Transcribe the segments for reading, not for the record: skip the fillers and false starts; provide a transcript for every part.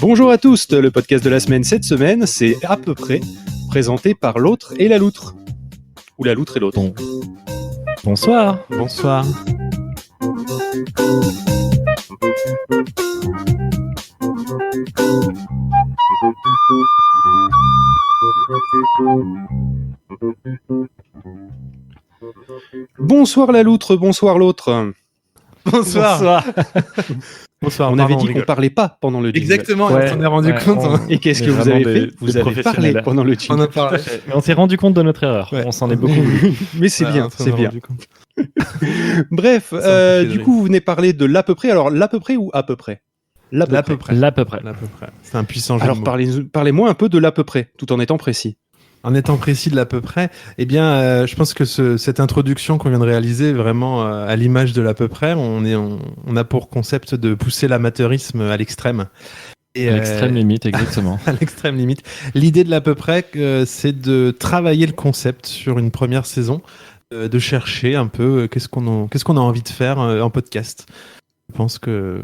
Bonjour à tous, le podcast de la semaine cette semaine, c'est à peu près présenté par l'autre et la loutre. Ou la loutre et l'autre. Bonsoir. Bonsoir. Bonsoir la loutre, bonsoir l'autre. Bonsoir. On avait dit qu'on parlait pas pendant le jingle. Exactement, on s'en est rendu compte. Et qu'est-ce que vous avez fait ? Vous avez parlé pendant le jingle. On a parlé. Mais on s'est rendu compte de notre erreur. Ouais. On s'en est beaucoup voulu. Mais c'est bien, on s'en c'est est bien. rendu compte. Bref, fait du rire. coup vous venez parler de l'à peu près. Alors l'à peu près ou à peu près ? L'à peu près. L'à peu près. À peu près. C'est un puissant jeu Alors de mots. parlez-moi un peu de l'à peu près, tout en étant précis. En étant précis de l'à peu près, eh bien, je pense que cette introduction qu'on vient de réaliser, est vraiment à l'image de l'à peu près, on a pour concept de pousser l'amateurisme à l'extrême. Et, À l'extrême limite, exactement. à l'extrême limite. L'idée de l'à peu près, c'est de travailler le concept sur une première saison, de chercher un peu qu'est-ce qu'on a envie de faire en podcast. Je pense que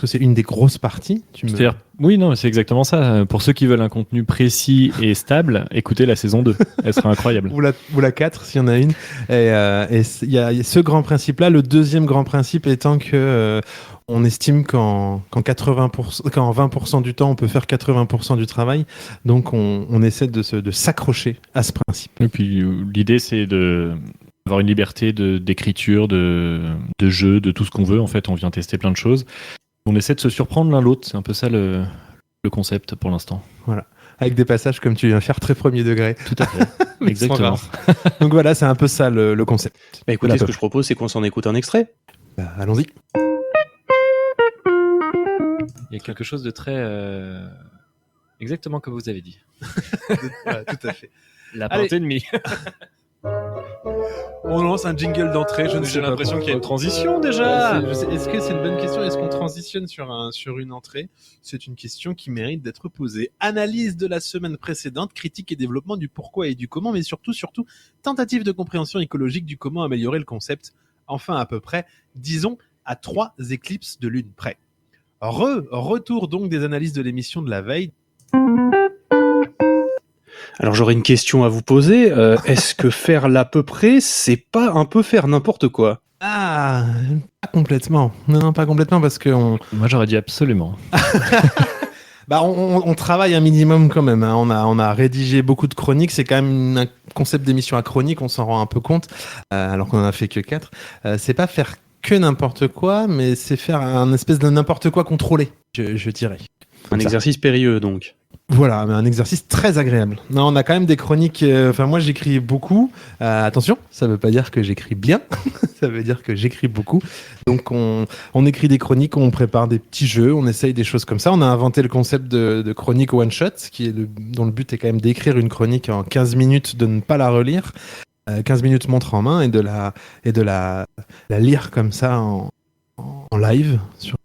c'est une des grosses parties. C'est-à-dire, oui, non, c'est exactement ça. Pour ceux qui veulent un contenu précis et stable, écoutez la saison 2. Elle sera incroyable. Ou la 4, s'il y en a une. Et il y a ce grand principe-là. Le deuxième grand principe étant que on estime qu'en 20% du temps, on peut faire 80% du travail. Donc, on essaie de s'accrocher à ce principe. Et puis, l'idée, c'est d'avoir une liberté d'écriture, de jeu, de tout ce qu'on veut. En fait, on vient tester plein de choses. On essaie de se surprendre l'un l'autre. C'est un peu ça le concept pour l'instant. Voilà. Avec des passages comme tu viens faire, très premier degré. Tout à fait. Mais Exactement. sans race. Donc voilà, c'est un peu ça le concept. Bah écoutez, ce que je propose, c'est qu'on s'en écoute un extrait. Bah, allons-y. Il y a quelque chose de très... Exactement comme vous avez dit. Voilà, tout à fait. La Allez. portée ennemie. On lance un jingle d'entrée. Je ne sais J'ai pas l'impression pourquoi. qu'il y a une transition déjà. Est-ce que c'est une bonne question ? Est-ce qu'on transitionne sur une entrée ? C'est une question qui mérite d'être posée. Analyse de la semaine précédente, critique et développement du pourquoi et du comment, mais surtout, tentative de compréhension écologique du comment améliorer le concept. Enfin, à peu près, disons, à 3 éclipses de lune près. Retour donc des analyses de l'émission de la veille. Alors j'aurais une question à vous poser. Est-ce que faire l'à peu près, c'est pas un peu faire n'importe quoi ? Ah, pas complètement. Non, pas complètement parce que Moi, j'aurais dit absolument. on travaille un minimum quand même. Hein. On a rédigé beaucoup de chroniques. C'est quand même un concept d'émission à chronique. On s'en rend un peu compte, alors qu'on en a fait que 4. C'est pas faire que n'importe quoi, mais c'est faire un espèce de n'importe quoi contrôlé, je dirais. Un exercice périlleux donc. Voilà, mais un exercice très agréable. Non, on a quand même des chroniques. Moi, j'écris beaucoup. Attention, ça veut pas dire que j'écris bien. Ça veut dire que j'écris beaucoup. Donc, on écrit des chroniques, on prépare des petits jeux, on essaye des choses comme ça. On a inventé le concept de chronique one shot, dont le but est quand même d'écrire une chronique en 15 minutes, de ne pas la relire. 15 minutes montre en main et de la lire comme ça en live sur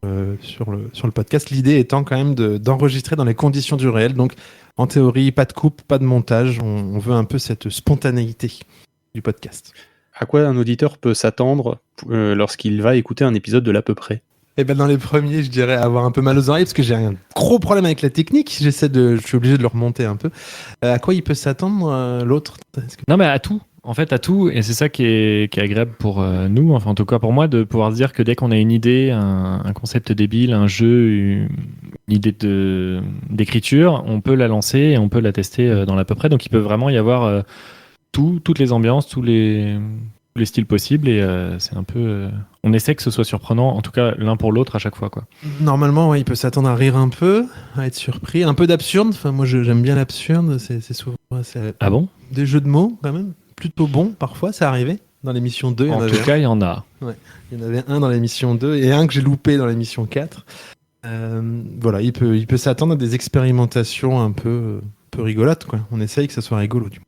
le podcast. L'idée étant quand même d'enregistrer dans les conditions du réel. Donc, en théorie, pas de coupe, pas de montage. On veut un peu cette spontanéité du podcast. À quoi un auditeur peut s'attendre lorsqu'il va écouter un épisode de l'à peu près ? Et ben dans les premiers, je dirais avoir un peu mal aux oreilles parce que j'ai un gros problème avec la technique. Je suis obligé de le remonter un peu. À quoi il peut s'attendre l'autre ? Non, mais à tout. En fait, à tout. Et c'est ça qui est agréable pour nous, enfin, en tout cas pour moi, de pouvoir se dire que dès qu'on a une idée, un concept débile, un jeu, une idée d'écriture, on peut la lancer et on peut la tester dans l'à peu près. Donc, il peut vraiment y avoir toutes les ambiances, tous les styles possibles. Et c'est un peu... on essaie que ce soit surprenant, en tout cas l'un pour l'autre à chaque fois, quoi. Normalement, ouais, il peut s'attendre à rire un peu, à être surpris, un peu d'absurde. Enfin, moi, j'aime bien l'absurde. C'est souvent Ah bon ? des jeux de mots, quand même. Plutôt bon, parfois, ça arrivait. Dans l'émission 2, En tout cas, il y en a. Il y en avait un dans l'émission 2 et un que j'ai loupé dans l'émission 4. Voilà, il peut s'attendre à des expérimentations un peu rigolotes, quoi. On essaye que ça soit rigolo, du coup.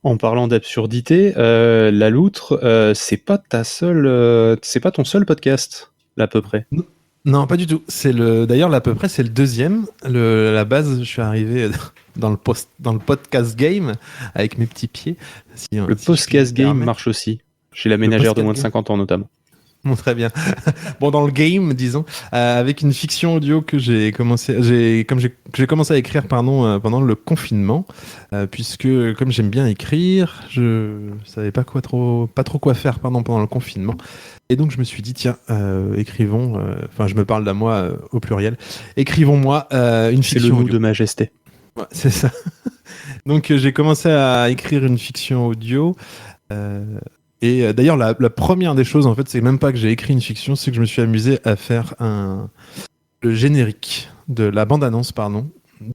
En parlant d'absurdité, la loutre, c'est pas ton seul podcast, là, à peu près. Non, pas du tout. D'ailleurs, là, à peu près, c'est le deuxième. La base, je suis arrivé dans le podcast game avec mes petits pieds. Le podcast game marche aussi. Chez la ménagère de moins de 50 ans, notamment. Bon, très bien. Bon, dans le game, disons, avec une fiction audio que j'ai commencé à écrire, pendant le confinement, puisque comme j'aime bien écrire, je savais pas trop quoi faire, pendant le confinement. Et donc je me suis dit, tiens, écrivons, je me parle d'à moi au pluriel, écrivons-moi une fiction C'est le nous audio. de majesté. Ouais, c'est ça. Donc j'ai commencé à écrire une fiction audio. Et d'ailleurs, la première des choses, en fait, c'est même pas que j'ai écrit une fiction, c'est que je me suis amusé à faire le générique de la bande-annonce,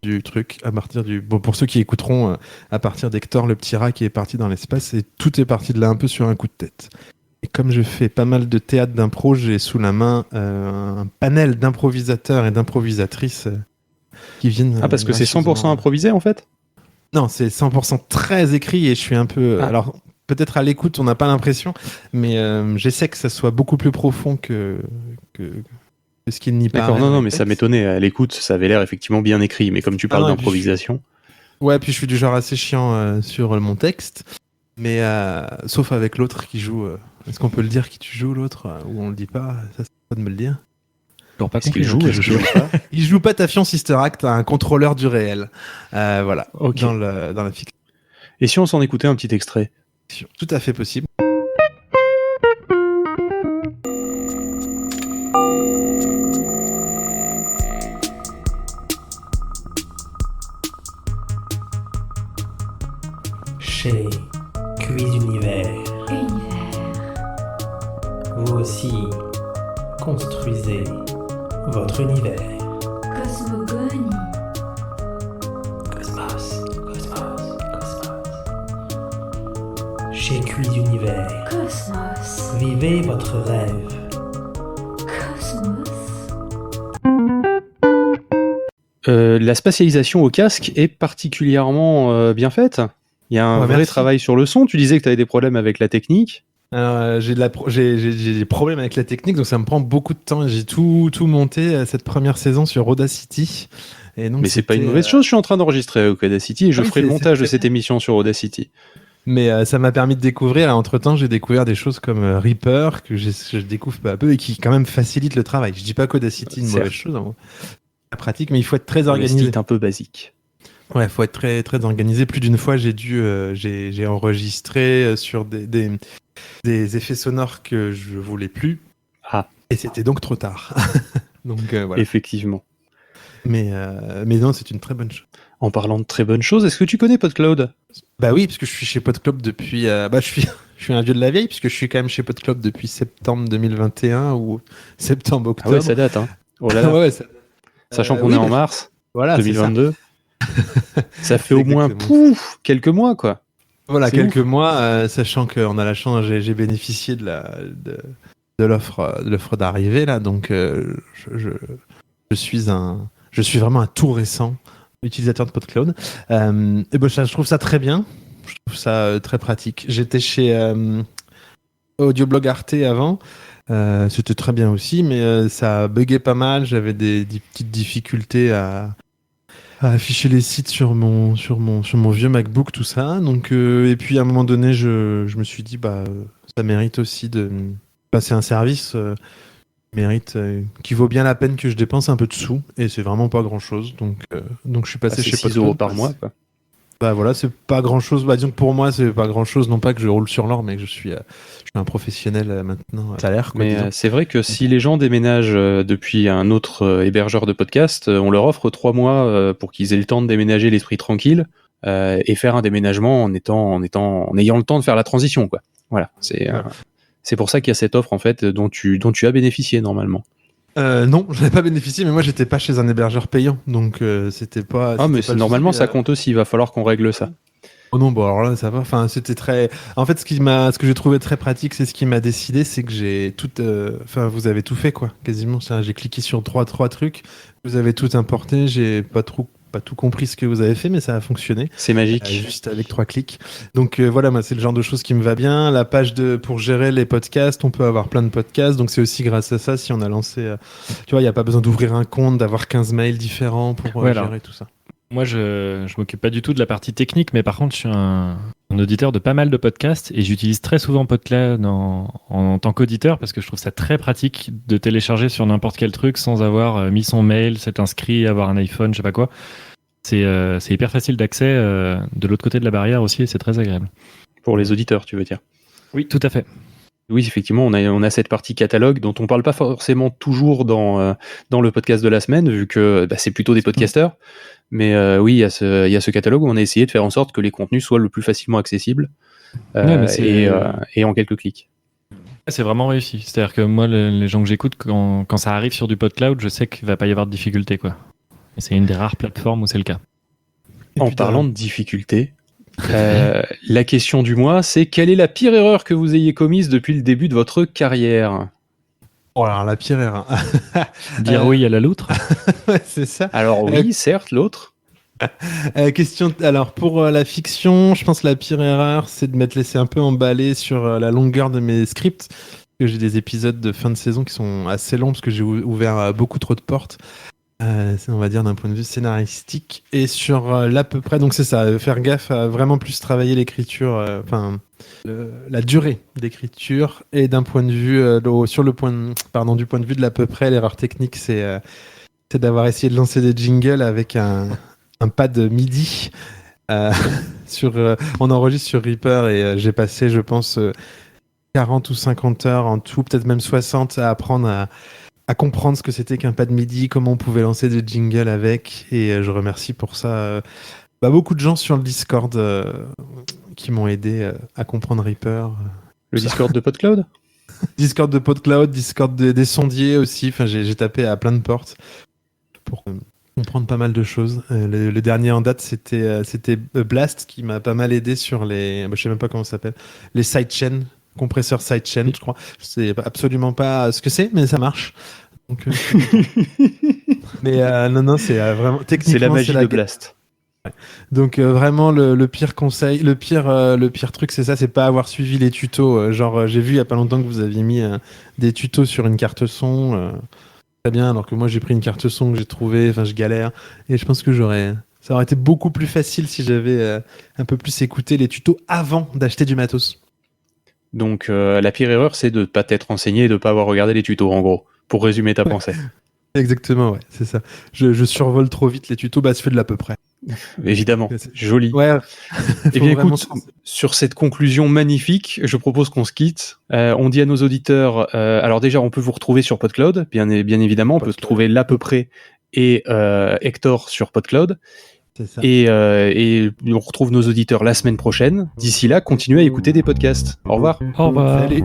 du truc, à partir pour ceux qui écouteront, à partir d'Hector, le petit rat qui est parti dans l'espace, et tout est parti de là un peu sur un coup de tête. Et comme je fais pas mal de théâtre d'impro, j'ai sous la main un panel d'improvisateurs et d'improvisatrices qui viennent... parce que c'est 100% improvisé, en fait ? Non, c'est 100% très écrit, et je suis un peu... Alors, peut-être à l'écoute, on n'a pas l'impression, mais j'essaie que ça soit beaucoup plus profond que ce qu'il n'y paraît. D'accord, non, mais ça m'étonnait. À l'écoute, ça avait l'air effectivement bien écrit, mais comme tu parles d'improvisation... Ouais, puis je suis du genre assez chiant sur mon texte, mais sauf avec l'autre qui joue... Est-ce qu'on peut le dire qui tu joues, l'autre, ou on le dit pas? Ça, c'est pas de me le dire. Toujours pas compris. Est-ce qu'il joue pas Il joue pas Tafion Sister Act, un contrôleur du réel. Voilà, okay. Dans la fiction. Et si on s'en écoutait un petit extrait? Tout à fait possible. Chez Quiz Univers. Vous aussi, construisez votre univers. Cosmogonie. Cosmos. Chez Quiz Univers. Cosmos. Vivez votre rêve. Cosmos. La spatialisation au casque est particulièrement bien faite. Il y a un vrai travail sur le son. Tu disais que tu avais des problèmes avec la technique. Alors, j'ai des problèmes avec la technique, donc ça me prend beaucoup de temps. J'ai tout monté cette première saison sur Audacity. Et donc, mais c'est pas une mauvaise chose, je suis en train d'enregistrer avec Audacity et je ferai le montage de cette émission sur Audacity. Mais ça m'a permis de découvrir, entre-temps j'ai découvert des choses comme Reaper, que je découvre peu à peu et qui quand même facilite le travail. Je dis pas qu'Audacity est une mauvaise chose, c'est pratique, mais il faut être très organisé. C'est un peu basique. Ouais, faut être très, très organisé. Plus d'une fois, j'ai enregistré sur des effets sonores que je voulais plus. Et c'était donc trop tard. Donc voilà. Effectivement. Mais non, c'est une très bonne chose. En parlant de très bonnes choses, est-ce que tu connais PodCloud? Bah oui, parce que je suis chez PodCloud depuis... je suis un vieux de la vieille, puisque je suis quand même chez PodCloud depuis septembre 2021 ou septembre-octobre. Ah ouais, ça date, hein. Oh là là. Ouais, ça... Sachant qu'on est en mars 2022. Ça fait au moins quelques mois, quoi. Voilà, quelques mois, sachant qu'on a la chance, j'ai bénéficié de l'offre d'arrivée, là, donc je suis vraiment un tout récent utilisateur de PodCloud. Je trouve ça très bien, je trouve ça très pratique. J'étais chez Audioblog Arte avant, c'était très bien aussi, mais ça buguait pas mal, j'avais des petites difficultés à afficher les sites sur mon vieux MacBook, tout ça. Donc, et puis à un moment donné, je me suis dit, ça mérite aussi de passer un service qui vaut bien la peine que je dépense un peu de sous. Et c'est vraiment pas grand chose. Donc je suis passé chez PodCloud. 6 € par mois, quoi. Bah voilà, c'est pas grand chose. Disons que pour moi, c'est pas grand chose. Non pas que je roule sur l'or, mais que je suis un professionnel maintenant. Salaire, quoi. Mais c'est vrai que si les gens déménagent depuis un autre hébergeur de podcast, on leur offre 3 mois pour qu'ils aient le temps de déménager l'esprit tranquille et faire un déménagement en ayant le temps de faire la transition, quoi. Voilà, c'est pour ça qu'il y a cette offre en fait dont tu as bénéficié normalement. Non, je n'ai pas bénéficié, mais moi j'étais pas chez un hébergeur payant, donc c'était pas. Ah, mais normalement ça compte aussi. Il va falloir qu'on règle ça. Oh non, bon alors là ça va. Enfin, c'était très. En fait, ce que j'ai trouvé très pratique, c'est ce qui m'a décidé, c'est que j'ai tout. Vous avez tout fait, quoi, quasiment. J'ai cliqué sur trois trucs. Vous avez tout importé. J'ai pas trop pas tout compris ce que vous avez fait, mais ça a fonctionné. C'est magique. Juste avec 3 clics. Donc voilà, moi, c'est le genre de choses qui me va bien. La page pour gérer les podcasts, on peut avoir plein de podcasts. Donc c'est aussi grâce à ça, si on a lancé... tu vois, il n'y a pas besoin d'ouvrir un compte, d'avoir 15 mails différents pour gérer tout ça. Moi, je m'occupe pas du tout de la partie technique, mais par contre, je suis un auditeur de pas mal de podcasts et j'utilise très souvent PodCloud en tant qu'auditeur parce que je trouve ça très pratique de télécharger sur n'importe quel truc sans avoir mis son mail, s'être inscrit, avoir un iPhone, je sais pas quoi. C'est hyper facile d'accès de l'autre côté de la barrière aussi et c'est très agréable. Pour les auditeurs, tu veux dire? Oui, tout à fait. Oui, effectivement, on a cette partie catalogue dont on parle pas forcément toujours dans le podcast de la semaine, vu que c'est plutôt des podcasteurs. Mais oui, il y a ce catalogue où on a essayé de faire en sorte que les contenus soient le plus facilement accessibles et en quelques clics. C'est vraiment réussi. C'est-à-dire que moi, les gens que j'écoute, quand ça arrive sur du PodCloud, je sais qu'il va pas y avoir de difficulté, quoi. Et c'est une des rares plateformes où c'est le cas. En parlant de difficultés, la question du mois, c'est quelle est la pire erreur que vous ayez commise depuis le début de votre carrière? Oh, alors la pire erreur. Dire oui à la loutre. Ouais, c'est ça. Alors oui, certes, l'autre. Question. Alors pour la fiction, je pense que la pire erreur, c'est de m'être laissé un peu emballer sur la longueur de mes scripts. Que j'ai des épisodes de fin de saison qui sont assez longs parce que j'ai ouvert beaucoup trop de portes. On va dire d'un point de vue scénaristique et sur l'à peu près. Donc c'est ça, faire gaffe à vraiment plus travailler l'écriture, la durée d'écriture et d'un point de vue du point de vue de l'à peu près, l'erreur technique, c'est d'avoir essayé de lancer des jingles avec un pad MIDI. On enregistre sur Reaper et j'ai passé, je pense, 40 ou 50 heures en tout, peut-être même 60 à apprendre à comprendre ce que c'était qu'un pad MIDI, comment on pouvait lancer des jingles avec, et je remercie pour ça beaucoup de gens sur le Discord qui m'ont aidé à comprendre Reaper. Le Discord de PodCloud? Discord de PodCloud, Discord des sondiers aussi, enfin j'ai tapé à plein de portes pour comprendre pas mal de choses. Le dernier en date, c'était Blast qui m'a pas mal aidé sur les... je sais même pas comment ça s'appelle. Les sidechains, compresseurs sidechain, je crois. Je sais absolument pas ce que c'est, mais ça marche. Donc, mais non, c'est vraiment... Techniquement, c'est la magie de Blast. Ouais. Donc vraiment le pire conseil, le pire truc, c'est ça, c'est pas avoir suivi les tutos. J'ai vu il y a pas longtemps que vous aviez mis des tutos sur une carte son. Très bien, alors que moi j'ai pris une carte son que j'ai trouvée, je galère. Et je pense que ça aurait été beaucoup plus facile si j'avais un peu plus écouté les tutos avant d'acheter du matos. Donc la pire erreur, c'est de ne pas t'être renseigné et de ne pas avoir regardé les tutos, en gros, pour résumer ta pensée. Exactement, ouais, c'est ça. Je survole trop vite les tutos, je fais de l'à peu près. Évidemment, joli. Ouais. Eh bien écoute, sur cette conclusion magnifique, je propose qu'on se quitte. On dit à nos auditeurs, alors déjà on peut vous retrouver sur PodCloud, bien évidemment, on peut trouver l'à peu près et Hector sur PodCloud. C'est ça. Et on retrouve nos auditeurs la semaine prochaine. D'ici là, continuez à écouter des podcasts. Au revoir. Au revoir. Salut.